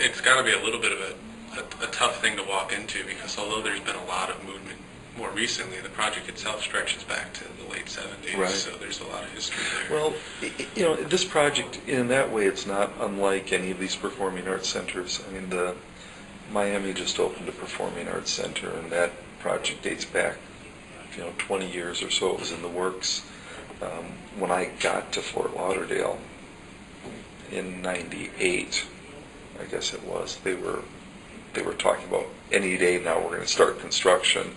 it's got to be a little bit of a tough thing to walk into, because although there's been a lot of movement more recently, the project itself stretches back to the late 70s, right. So there's a lot of history there. Well, this project, in that way, it's not unlike any of these performing arts centers. I mean, Miami just opened a performing arts center, and that project dates back, 20 years or so. It was in the works. When I got to Fort Lauderdale in '98, I guess it was, they were talking about any day now we're going to start construction,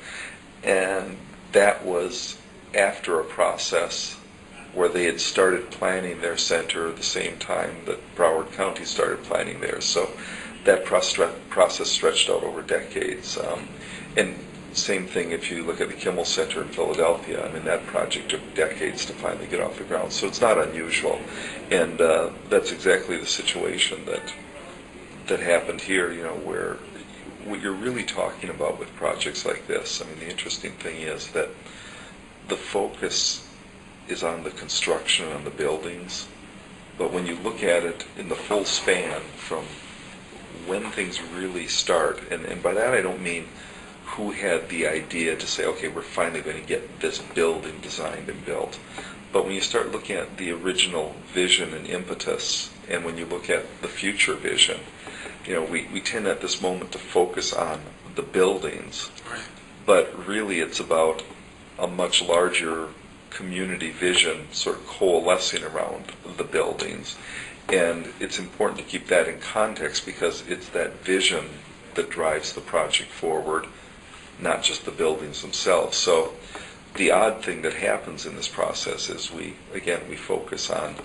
and that was after a process where they had started planning their center at the same time that Broward County started planning theirs. So that process stretched out over decades. And same thing if you look at the Kimmel Center in Philadelphia. I mean, that project took decades to finally get off the ground. So it's not unusual. And that's exactly the situation that happened here, where what you're really talking about with projects like this, I mean, the interesting thing is that the focus is on the construction and the buildings, but when you look at it in the full span from when things really start, and by that I don't mean who had the idea to say, okay, we're finally going to get this building designed and built, but when you start looking at the original vision and impetus, and when you look at the future vision, we tend at this moment to focus on the buildings, right. But really it's about a much larger community vision sort of coalescing around the buildings. And it's important to keep that in context, because it's that vision that drives the project forward, not just the buildings themselves. So the odd thing that happens in this process is we focus on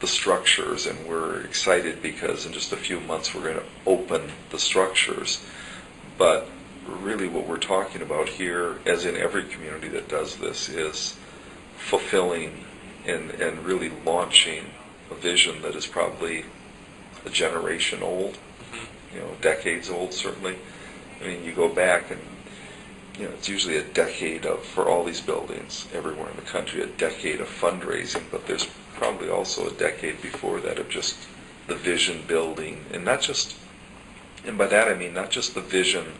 the structures, and we're excited because in just a few months we're going to open the structures. But really what we're talking about here, as in every community that does this, is fulfilling and really launching a vision that is probably a generation old, decades old certainly. I mean, you go back and it's usually a decade of, for all these buildings everywhere in the country, a decade of fundraising, but there's probably also a decade before that of just the vision building, and by that I mean not just the vision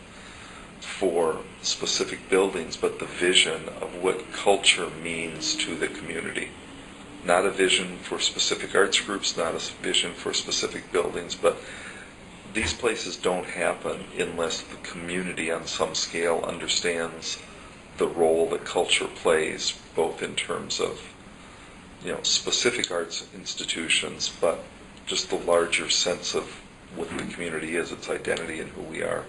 for specific buildings, but the vision of what culture means to the community. Not a vision for specific arts groups, not a vision for specific buildings, but these places don't happen unless the community on some scale understands the role that culture plays, both in terms of specific arts institutions, but just the larger sense of what the community is, its identity, and who we are.